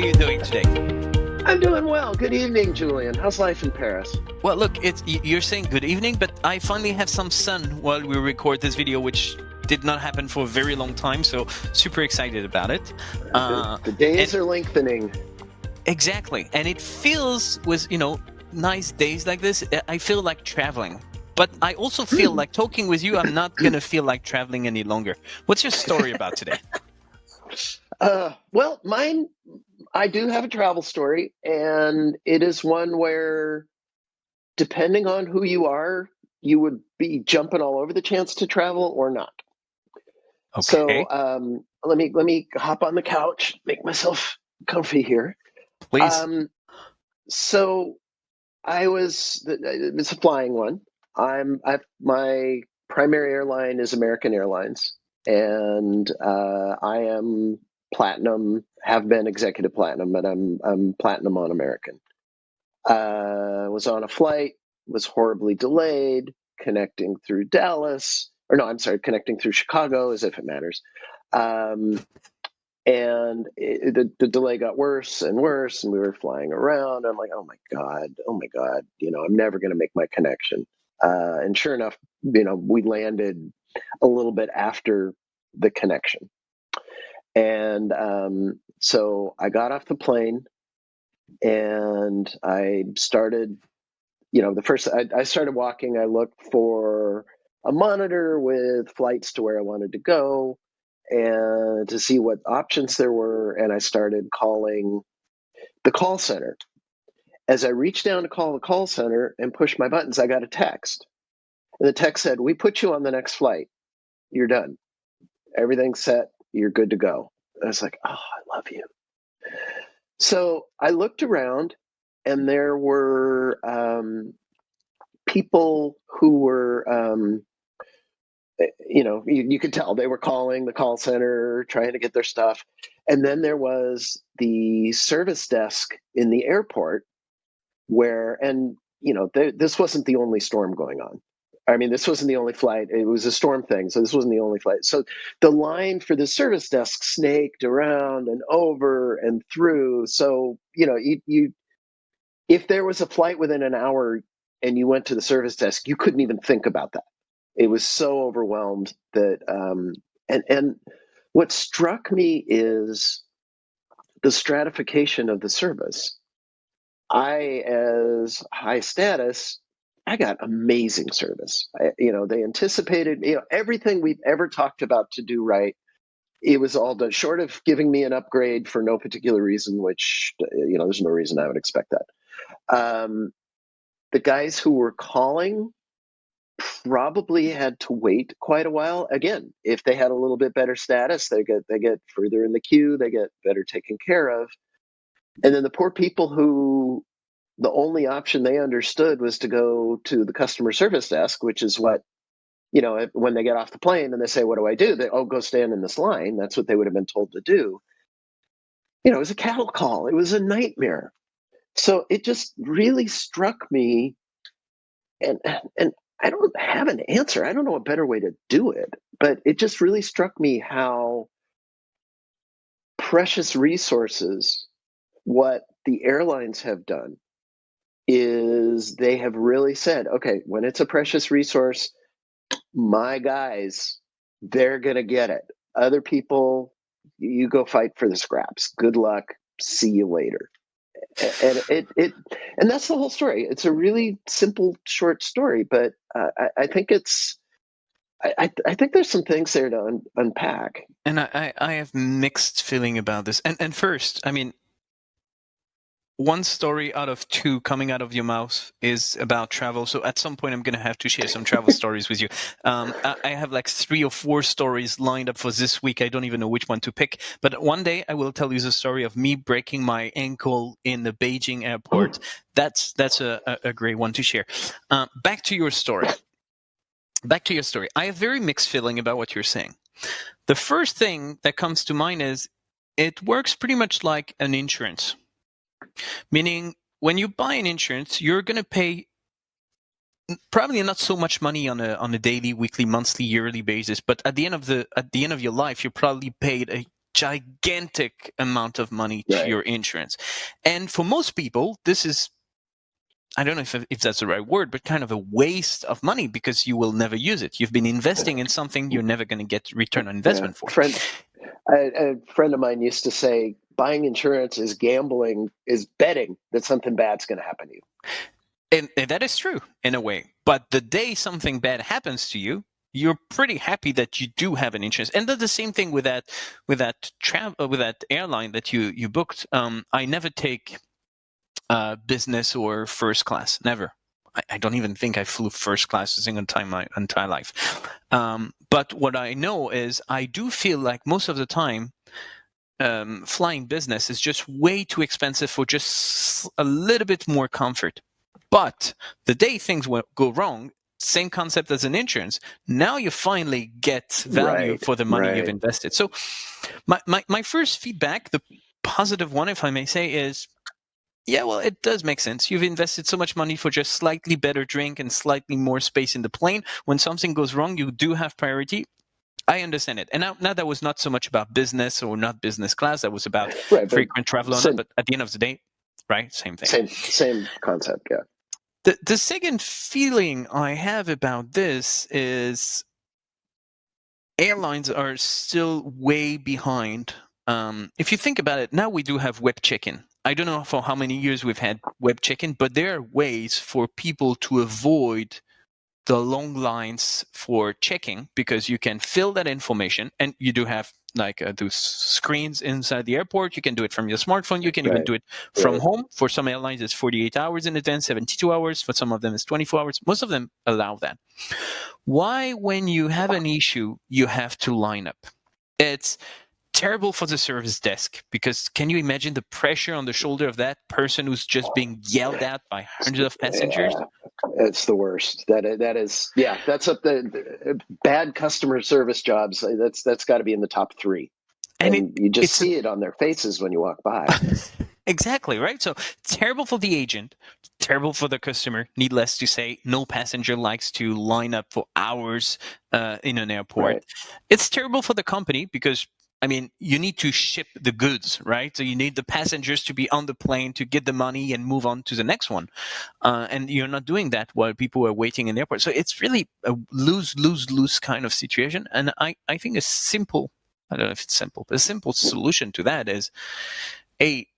you doing today? I'm doing well. Good evening, Julien. How's life in Paris? Well, look, you're saying good evening, but I finally have some sun while we record this video, which did not happen for a very long time, so super excited about it. The days are lengthening. Exactly. And it feels with, nice days like this, I feel like traveling. But I also feel like talking with you, I'm not going to feel like traveling any longer. What's your story about today? Well, mine, I do have a travel story, and it is one where, depending on who you are, you would be jumping all over the chance to travel or not. Okay. So let me hop on the couch, make myself comfy here. Please. So it's a flying one. My primary airline is American Airlines, and I am platinum, have been executive platinum, but I'm platinum on American. Was on a flight, was horribly delayed, connecting through connecting through Chicago, as if it matters. And the delay got worse and worse, and we were flying around. I'm like, oh my God, I'm never going to make my connection. And sure enough, we landed a little bit after the connection. And so I got off the plane and I started, I started walking. I looked for a monitor with flights to where I wanted to go and to see what options there were. And I started calling the call center. As I reached down to call the call center and pushed my buttons, I got a text. And the text said, "We put you on the next flight. You're done. Everything's set. You're good to go." I was like, oh, I love you. So I looked around, and there were people who were, you could tell they were calling the call center, trying to get their stuff. And then there was the service desk in the airport this wasn't the only storm going on. I mean, this wasn't the only flight. It was a storm thing. So this wasn't the only flight. So the line for the service desk snaked around and over and through. So, if there was a flight within an hour and you went to the service desk, you couldn't even think about that. It was so overwhelmed that, and what struck me is the stratification of the service. As high status, I got amazing service. They anticipated, everything we've ever talked about to do right. It was all done, short of giving me an upgrade for no particular reason, which, there's no reason I would expect that. The guys who were calling probably had to wait quite a while. Again, if they had a little bit better status, they get further in the queue, they get better taken care of. And then the poor people who the only option they understood was to go to the customer service desk, which is what, when they get off the plane and they say, "What do I do?" They, "Oh, go stand in this line." That's what they would have been told to do. It was a cattle call. It was a nightmare. So it just really struck me, and I don't have an answer. I don't know a better way to do it, but it just really struck me how precious resources what the airlines have done is they have really said, okay, when it's a precious resource, my guys, they're going to get it. Other people, you go fight for the scraps. Good luck. See you later. And that's the whole story. It's a really simple, short story, but I think I think there's some things there to unpack. And I have mixed feeling about this. And first, I mean, one story out of two coming out of your mouth is about travel. So at some point, I'm going to have to share some travel stories with you. I have like 3 or 4 stories lined up for this week. I don't even know which one to pick. But one day I will tell you the story of me breaking my ankle in the Beijing airport. That's a great one to share. Back to your story. I have very mixed feeling about what you're saying. The first thing that comes to mind is it works pretty much like an insurance. Meaning, when you buy an insurance, you're going to pay probably not so much money on a daily, weekly, monthly, yearly basis, but at the end of your life, you probably paid a gigantic amount of money to your insurance. And for most people, this is, I don't know if that's the right word, but kind of a waste of money because you will never use it. You've been investing in something you're never going to get return on investment for. A friend of mine used to say, buying insurance is gambling, is betting that something bad's going to happen to you. And that is true in a way. But the day something bad happens to you, you're pretty happy that you do have an insurance. And that's the same thing with that airline that you booked. I never take business or first class. Never. I don't even think I flew first class a single time in my entire life. But what I know is I do feel like most of the time flying business is just way too expensive for just a little bit more comfort. But the day things go wrong, same concept as an insurance, now you finally get value for the money you've invested. So my first feedback, the positive one, if I may say, is, yeah, well, it does make sense. You've invested so much money for just slightly better drink and slightly more space in the plane. When something goes wrong, you do have priority. I understand it. And now that was not so much about business or not business class. That was about frequent travel on it. But at the end of the day, right, same thing. Same concept, yeah. The second feeling I have about this is airlines are still way behind. If you think about it, now we do have web check-in. I don't know for how many years we've had web check-in, but there are ways for people to avoid the long lines for checking because you can fill that information, and you do have like those screens inside the airport. You can do it from your smartphone. You can even do it from home. For some airlines, it's 48 hours in advance, 72 hours. For some of them, it's 24 hours. Most of them allow that. Why, when you have an issue, you have to line up? It's terrible for the service desk because can you imagine the pressure on the shoulder of that person who's just being yelled at by hundreds of passengers? It's the worst. That is, that's up the bad customer service jobs. That's got to be in the top 3. And you just see it on their faces when you walk by. Exactly, right? So terrible for the agent, terrible for the customer. Needless to say, no passenger likes to line up for hours in an airport. It's terrible for the company because, I mean, you need to ship the goods, right? So you need the passengers to be on the plane to get the money and move on to the next one. And you're not doing that while people are waiting in the airport. So it's really a lose kind of situation. And I think I don't know if it's simple, but a simple solution to that is,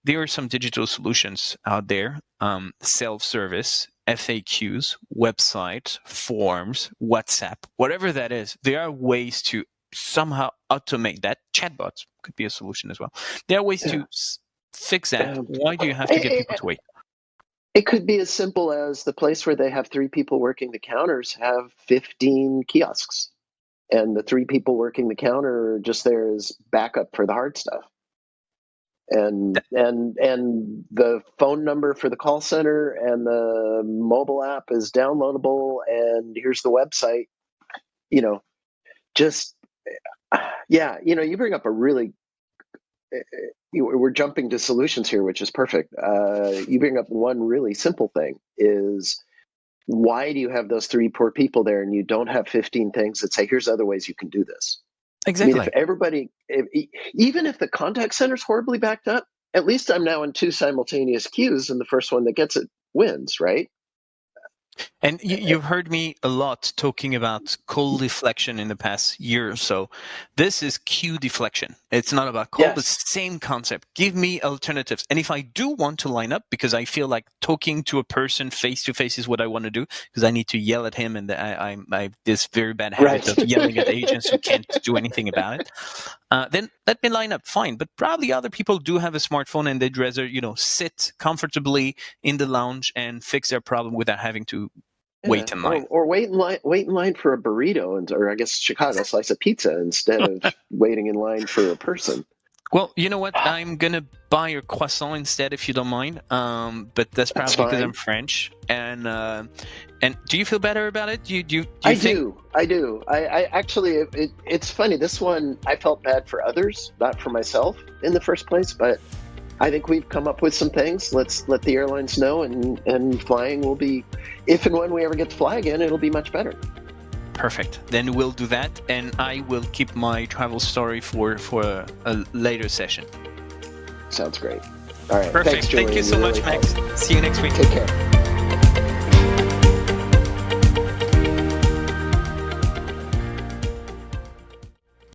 there are some digital solutions out there, self-service, FAQs, website, forms, WhatsApp, whatever that is. There are ways to somehow automate that. Chatbots could be a solution as well. There are ways to fix that. Why do you have to get people to wait? It could be as simple as the place where they have 3 people working the counters have 15 kiosks, and the 3 people working the counter are just there as backup for the hard stuff. And the phone number for the call center and the mobile app is downloadable, and here's the website. You bring up a really, we're jumping to solutions here, which is perfect. You bring up one really simple thing is, why do you have those 3 poor people there and you don't have 15 things that say, here's other ways you can do this? Exactly. I mean, even if the contact center is horribly backed up, at least I'm now in 2 simultaneous queues, and the first one that gets it wins, right? And you've heard me a lot talking about call deflection in the past year or so. This is queue deflection. It's not about call, but same concept. Give me alternatives. And if I do want to line up, because I feel like talking to a person face to face is what I want to do, because I need to yell at him, and I have this very bad habit of yelling at agents who can't do anything about it. Then let me line up, fine. But probably other people do have a smartphone, and they'd rather, sit comfortably in the lounge and fix their problem without having to wait in line. Or wait in line for a burrito, or I guess Chicago, a slice of pizza instead of waiting in line for a person. Well, you know what? I'm going to buy a croissant instead, if you don't mind. But that's probably because I'm French. And do you feel better about it? I do. I actually, it's funny. This one, I felt bad for others, not for myself in the first place. But I think we've come up with some things. Let's let the airlines know, and flying will be, if and when we ever get to fly again, it'll be much better. Perfect. Then we'll do that, and I will keep my travel story for a later session. Sounds great. All right. Perfect. Thanks, Julien. Thank you so much, really Max. helped. See you next week. Take care.